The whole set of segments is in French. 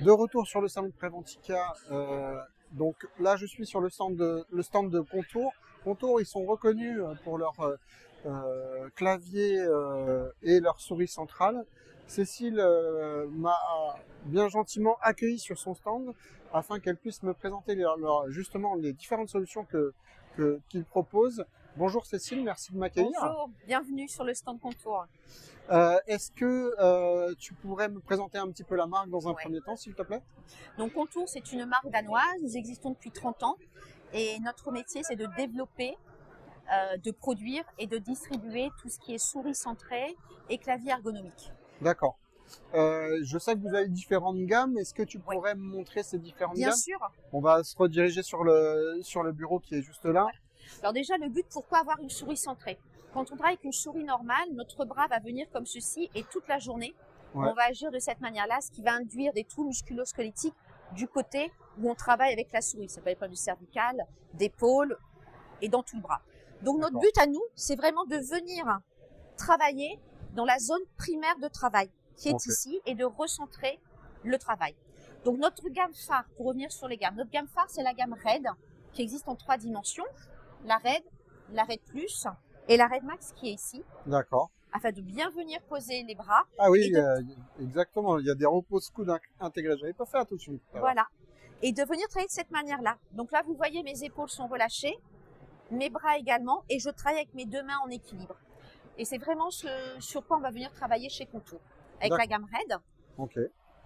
De retour sur le salon de Préventica, donc là je suis sur le stand de Contour. Contour, ils sont reconnus pour leur clavier et leur souris centrale. Cécile m'a bien gentiment accueilli sur son stand afin qu'elle puisse me présenter justement les différentes solutions qu'ils proposent. Bonjour Cécile, merci de m'accueillir. Bonjour, bienvenue sur le stand Contour. Est-ce que tu pourrais me présenter un petit peu la marque dans un premier temps, s'il te plaît? Donc Contour, c'est une marque danoise. Nous existons depuis 30 ans et notre métier, c'est de développer, de produire et de distribuer tout ce qui est souris centrée et clavier ergonomique. D'accord. Je sais que vous avez différentes gammes. Est-ce que tu pourrais me montrer ces différentes gammes? Bien sûr. On va se rediriger sur le bureau qui est juste là. Voilà. Alors déjà, le but, pourquoi avoir une souris centrée? Quand on travaille avec une souris normale, notre bras va venir comme ceci et toute la journée, on va agir de cette manière-là, ce qui va induire des trous musculo-squelettiques du côté où on travaille avec la souris. Ça peut être du cervical, d'épaule et dans tout le bras. Donc notre but à nous, c'est vraiment de venir travailler dans la zone primaire de travail qui est ici et de recentrer le travail. Donc notre gamme phare, pour revenir sur les gammes, notre gamme phare, c'est la gamme RAID qui existe en 3 dimensions. La RAID Plus et la RAID Max qui est ici. D'accord. Afin de bien venir poser les bras. Ah oui, exactement. Il y a des repose-coudes intégrés. J'avais pas fait attention. Voilà. Et de venir travailler de cette manière-là. Donc là, vous voyez, mes épaules sont relâchées, mes bras également, et je travaille avec mes 2 mains en équilibre. Et c'est vraiment ce sur quoi on va venir travailler chez Contour, avec la gamme RAID. Ok.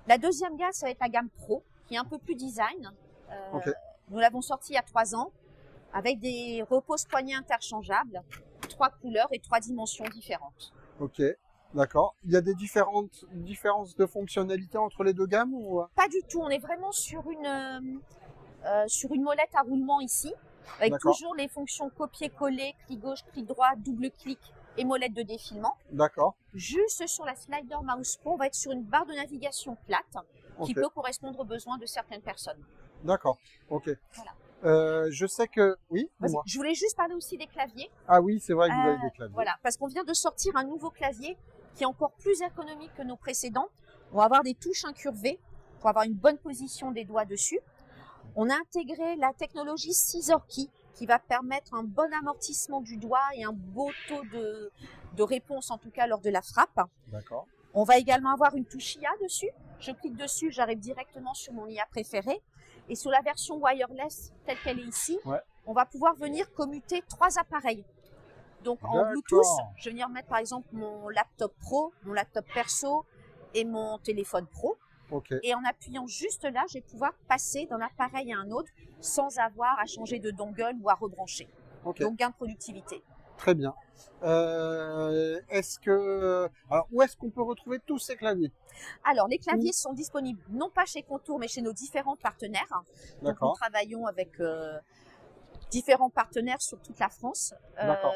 La deuxième gamme, ça va être la gamme Pro, qui est un peu plus design. Nous l'avons sortie il y a 3 ans, avec des repose-poignets interchangeables, 3 couleurs et 3 dimensions différentes. Ok, d'accord. Il y a des différences de fonctionnalité entre les deux gammes ou... Pas du tout, on est vraiment sur une molette à roulement ici, avec toujours les fonctions copier-coller, clic gauche, clic droit, double clic et molette de défilement. D'accord. Juste sur la Slider Mouse Pro, on va être sur une barre de navigation plate qui peut correspondre aux besoins de certaines personnes. D'accord, ok. Voilà. Je sais que... Oui, dis-moi. Je voulais juste parler aussi des claviers. Ah oui, c'est vrai que vous avez des claviers. Voilà, parce qu'on vient de sortir un nouveau clavier qui est encore plus ergonomique que nos précédents. On va avoir des touches incurvées pour avoir une bonne position des doigts dessus. On a intégré la technologie Scissor Key qui va permettre un bon amortissement du doigt et un beau taux de réponse, en tout cas lors de la frappe. D'accord. On va également avoir une touche IA dessus. Je clique dessus, j'arrive directement sur mon IA préféré. Et sur la version wireless telle qu'elle est ici, on va pouvoir venir commuter 3 appareils. Donc en Bluetooth, je vais venir mettre par exemple mon laptop pro, mon laptop perso et mon téléphone pro. Et en appuyant juste là, je vais pouvoir passer d'un appareil à un autre sans avoir à changer de dongle ou à rebrancher. Donc gain de productivité. Très bien. Alors, où est-ce qu'on peut retrouver tous ces claviers? Alors, les claviers sont disponibles non pas chez Contour, mais chez nos différents partenaires. Donc, nous travaillons avec différents partenaires sur toute la France,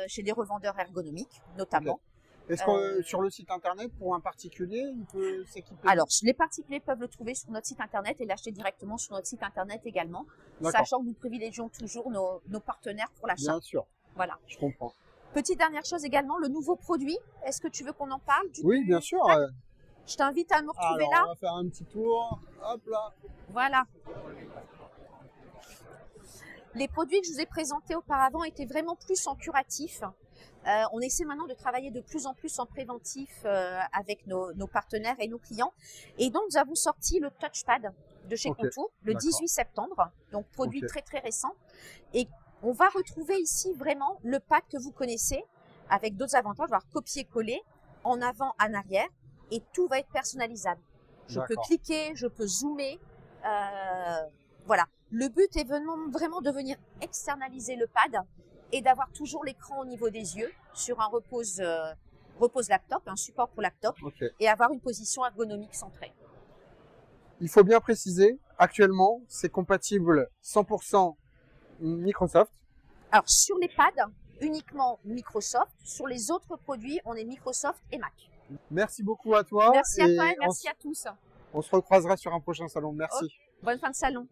chez des revendeurs ergonomiques notamment. Est-ce que sur le site internet, pour un particulier, il peut s'équiper? Alors, les particuliers peuvent le trouver sur notre site internet et l'acheter directement sur notre site internet également, sachant que nous privilégions toujours nos partenaires pour l'achat. Bien sûr. Voilà. Je comprends. Petite dernière chose également, le nouveau produit. Est-ce que tu veux qu'on en parle Oui, bien sûr. Je t'invite à me retrouver là. On va faire un petit tour. Hop là. Voilà. Les produits que je vous ai présentés auparavant étaient vraiment plus en curatif. On essaie maintenant de travailler de plus en plus en préventif avec nos partenaires et nos clients. Et donc, nous avons sorti le Touchpad de chez Contour le 18 septembre. Donc, produit très, très récent. Et on va retrouver ici vraiment le pad que vous connaissez avec d'autres avantages. On va copier-coller en avant, en arrière et tout va être personnalisable. Je peux cliquer, je peux zoomer. Voilà. Le but est vraiment de venir externaliser le pad et d'avoir toujours l'écran au niveau des yeux sur un repose laptop, un support pour laptop et avoir une position ergonomique centrée. Il faut bien préciser, actuellement, c'est compatible 100% Microsoft. Alors, sur les pads, uniquement Microsoft. Sur les autres produits, on est Microsoft et Mac. Merci beaucoup à toi. Merci à toi et merci à tous. On se recroisera sur un prochain salon. Merci. Bonne fin de salon.